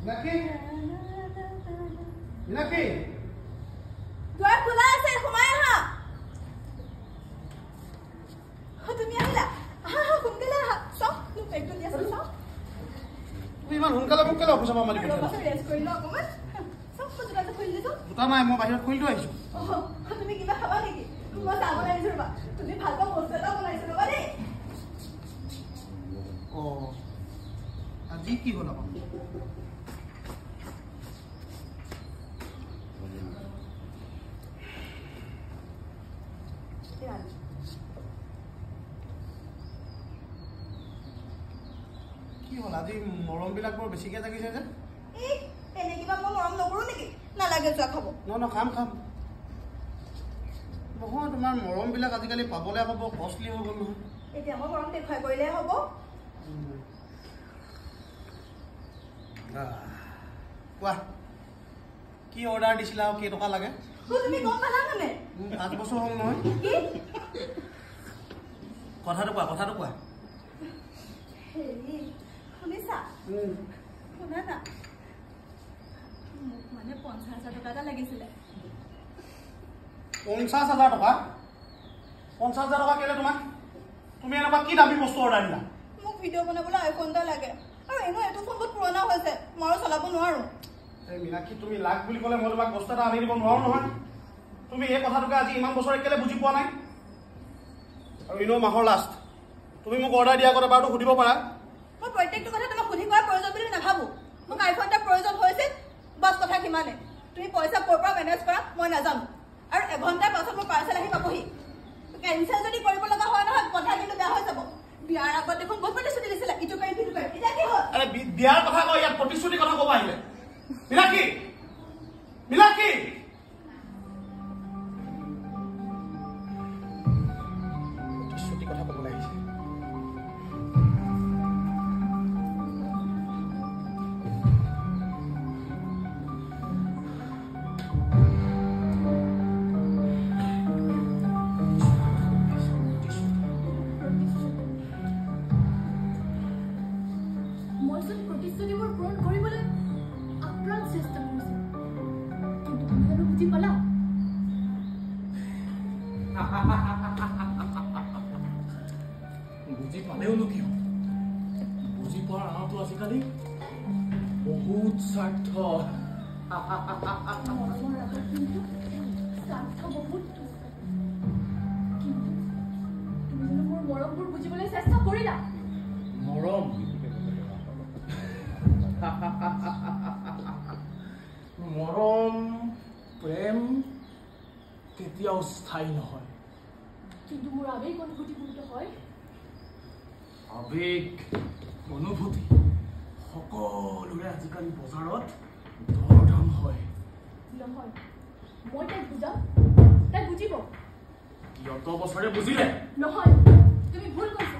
Milaki? Milaki? Door khula ase, khumai ha. Tumi ahila. Ha, kunkala ha. Sao? Tu ekto dia sao? Tumi iman hunkala bukkala office ma mali Roba se rest kori lo akoman. Sao khujra ta khulli to? Buta nai mo bahir khuli to aisu. Tumi kiba khaba niki? Mo sa banaisu roba. Tumi bhalka poster ta banaisu roba de. আজি কি হল আপনি কি হল আজি মৰম বিলাক বৰ বেছিকে জাগিছে যে এই এনে কিবা মই মৰম নকৰো নেকি নালাগে যোৱা খাব ন খাম নহয় তোমাৰ মৰম বিলাক আজিকালি পাবলে পাব কষ্টলি হৈ গল নহয় এতিয়া মই মৰম দেখুৱাই কৰিলে হ'ব কোৱা কি অৰ্ডাৰ দিছিলা আৰু কি টকা লাগে তুমি গম পালা মানে 5 বছৰ হ'ল নহয় কি কথাটো কোৱা হেৰি শুনিছা শুনা না মোক মানে 50,000 টকা এটা লাগিছিলে 50,000 টকা 50,000 টকা কেলে তোমাক তুমি এনেকুৱা কি দামী বস্তু অৰ্ডাৰ দিলা মোক ভিডিঅ' বনাবলৈ আইফোন এটা লাগে আৰু এনো এটো ফোন বহুত পুৰণা হৈছে মই চলাব নোৱাৰো এই মিনাক্ষী তুমি লাগ বুলি ক'লে মই তোমাক বস্তু এটা আনি দিব নোৱাৰো নহয় তুমি এই কথাটোকে আজি ইমান বছৰ কেলে বুজি পোৱা নাই আৰু ইনো মাহৰ লাষ্ট তুমি মোক অৰ্ডাৰ দিয়া আগতে বাৰটো সুধিব পাৰা মই প্ৰত্যেকটো কথা তোমাক সুধি কৰাৰ প্ৰয়োজন বুলি নাভাবো মোক আইফোন এটা প্ৰয়োজন হৈছে বাস কথা কিমানে তুমি পইচা ক'ৰ পৰা মেনেজ কৰা মই নাজানো আৰু এঘণ্টাৰ পাছত মোৰ পাৰ্চেল আহি পাবহি কেনচেল যদি কৰিব লগা হয় নহয় কথা কিন্তু বেয়া হৈ যাব বিয়াৰ আগত দেখোন বহুত প্ৰতিশ্ৰুতি দিছিলে ইটো কৰিম সিটো কৰিম এতিয়া কি হ'ল আৰে বিয়াৰ কথা কয় ইয়াত প্ৰতিশ্ৰুতিৰ কথা ক'ব আহিলে মিনাক্ষী প্ৰতিশ্ৰুতিৰ কথা ক'বলৈ আহিছে প্ৰতিশ্ৰুতিবোৰ পূৰণ কৰিবলৈ আপ্ৰাণ চেষ্টা কৰিছে কিন্তু তুমি বুজি পালা বুজি পালেওনো কি হ'ব বুজি পোৱাৰ আনতো আজিকালি বহুত স্বাৰ্থ তুমি মোৰ মৰমবোৰ বুজিবলৈ চেষ্টা কৰিলা মৰম মৰম প্ৰেম কেতিয়াও স্থায়ী নহয় কিন্তু মোৰ আবেগ অনুভূতিপূৰ্ণ হয় আবেগ অনুভূতি সকলোৰে আজিকালি বজাৰত দৰদাম হয় নহয় মই তাইক বুজাম তাই বুজিব কিয়ত বছৰে বুজিলে নহয় তুমি ভুল কৈছা